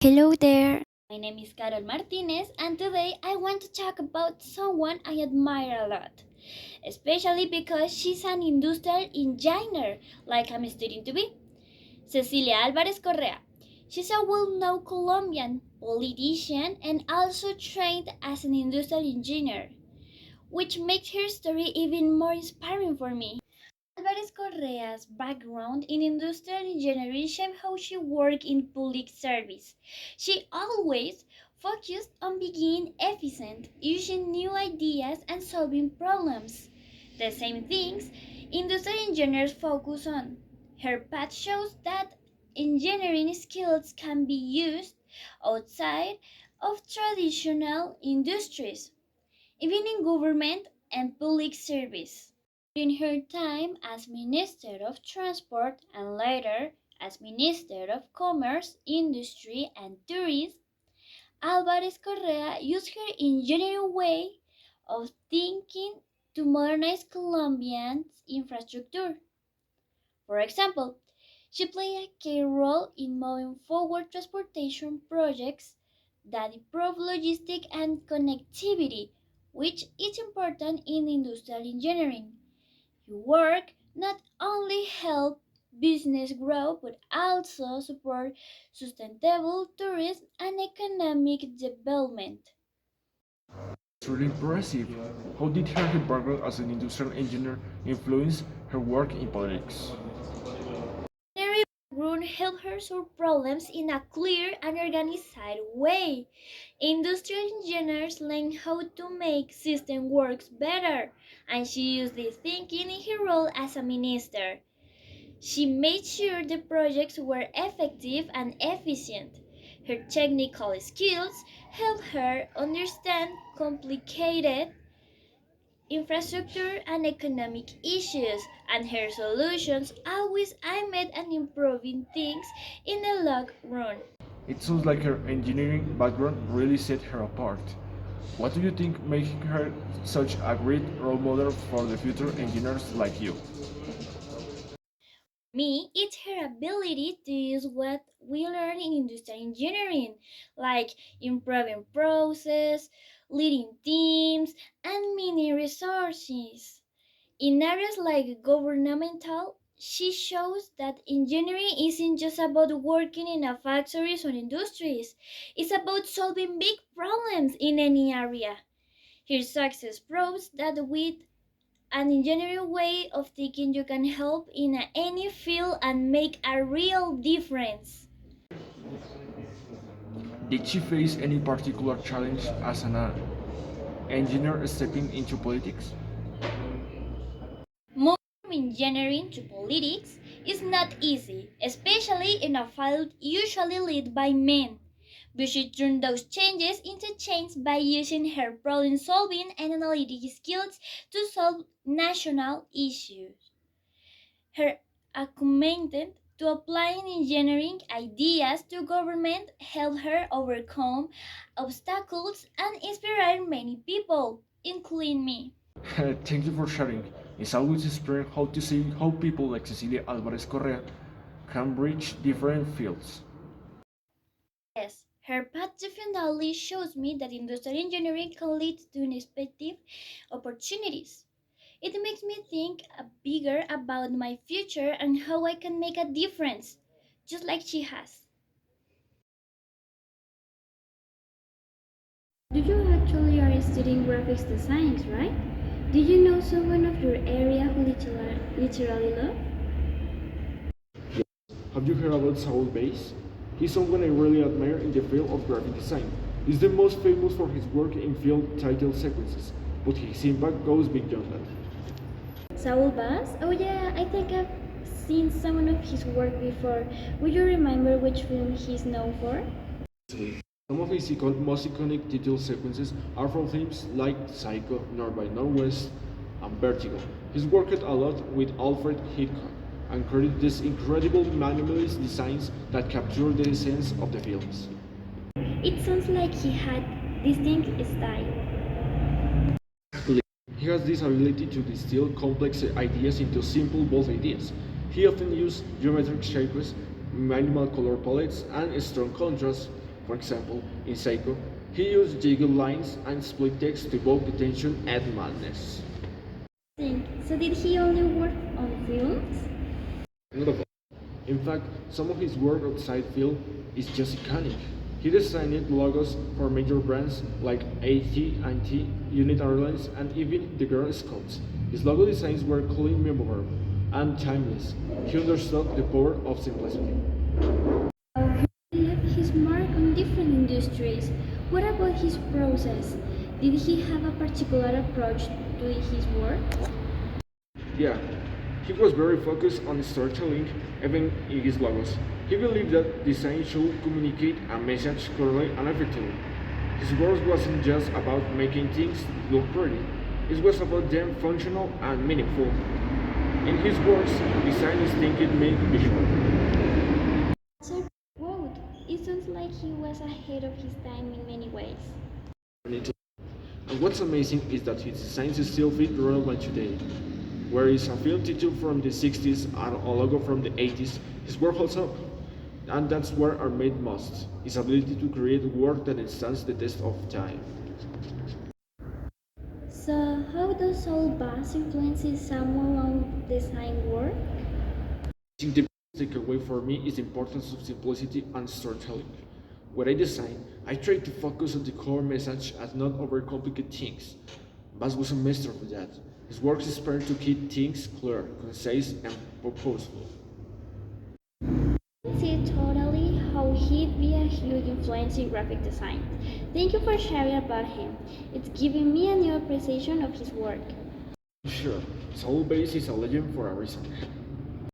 Hello there. My name is Carol Martinez, and today I want to talk about someone I admire a lot, especially because she's an industrial engineer, like I'm studying to be. Cecilia Alvarez Correa. She's a well known Colombian politician and also trained as an industrial engineer, which makes her story even more inspiring for me. Alvarez Correa's background in industrial engineering shaped how she worked in public service. She always focused on being efficient, using new ideas, and solving problems. The same things industrial engineers focus on. Her path shows that engineering skills can be used outside of traditional industries, even in government and public service. During her time as Minister of Transport and later as Minister of Commerce, Industry and Tourism, Alvarez Correa used her engineering way of thinking to modernize Colombia's infrastructure. For example, she played a key role in moving forward transportation projects that improve logistics and connectivity, which is important in industrial engineering. Your work not only help business grow but also support sustainable tourism and economic development. It's really impressive. How did her background as an industrial engineer influence her work in politics? Mary Brun helped her solve problems in a clear and organized way. Industrial engineers learn how to make system works better, and she used this thinking in her role as a minister. She made sure the projects were effective and efficient. Her technical skills helped her understand complicated infrastructure and economic issues, and her solutions always aimed at improving things in the long run. It sounds like her engineering background really set her apart. What do you think makes her such a great role model for the future engineers like you? Me, it's her ability to use what we learn in industrial engineering, like improving process, leading teams, and many resources. In areas like governmental, she shows that engineering isn't just about working in a factories or industries. It's about solving big problems in any area. Her success proves that with an engineering way of thinking you can help in any field and make a real difference. Did she face any particular challenge as an engineer stepping into politics? Moving from engineering to politics is not easy, especially in a field usually led by men. But she turned those changes into change by using her problem solving and analytic skills to solve national issues. Her commitment to applying engineering ideas to government helped her overcome obstacles and inspire many people, including me. Thank you for sharing. It's always inspiring how to see how people like Cecilia Alvarez Correa can reach different fields. Yes, her path definitely shows me that industrial engineering can lead to unexpected opportunities. It makes me think bigger about my future and how I can make a difference, just like she has. Do you actually are studying graphics designs, right? Did you know someone of your area who literally love? Have you heard about Saul Bass? He's someone I really admire in the field of graphic design. He's the most famous for his work in film title sequences, but his impact goes beyond that. Saul Bass? Oh yeah, I think I've seen some of his work before. Would you remember which film he's known for? Some of his most iconic title sequences are from films like Psycho, North by Northwest, and Vertigo. He's worked a lot with Alfred Hitchcock and created these incredible minimalist designs that capture the essence of the films. It sounds like he had distinct style. He has this ability to distill complex ideas into simple, bold ideas. He often uses geometric shapes, minimal color palettes, and strong contrast, For example, in Psycho, he used jiggle lines and split text to evoke attention and madness. So did he only work on films? Not at all. In fact, some of his work outside film is just iconic. He designed logos for major brands like AT&T, United Airlines, and even the Girl Scouts. His logo designs were clean, memorable, and timeless. He understood the power of simplicity. He left his mark on different industries. What about his process? Did he have a particular approach to his work? Yeah, he was very focused on storytelling, even in his logos. He believed that design should communicate a message clearly and effectively. His work wasn't just about making things look pretty, it was about them functional and meaningful. In his works, design is thinking made visual. So, quote, it sounds like he was ahead of his time in many ways. And what's amazing is that his designs still fit relevant today. Whereas a film title from the 60s and a logo from the 80s, his work holds up. And that's where art made most, his ability to create work that stands the test of time. So, how does all bass influences someone design work? I think the biggest takeaway for me is the importance of simplicity and storytelling. When I design, I try to focus on the core message and not overcomplicate things. Bass was a master of that. His work inspired to keep things clear, concise, and purposeful. See totally how he'd be a huge influence in graphic design. Thank you for sharing about him. It's given me a new appreciation of his work. Sure, Soul Base is a legend for a reason.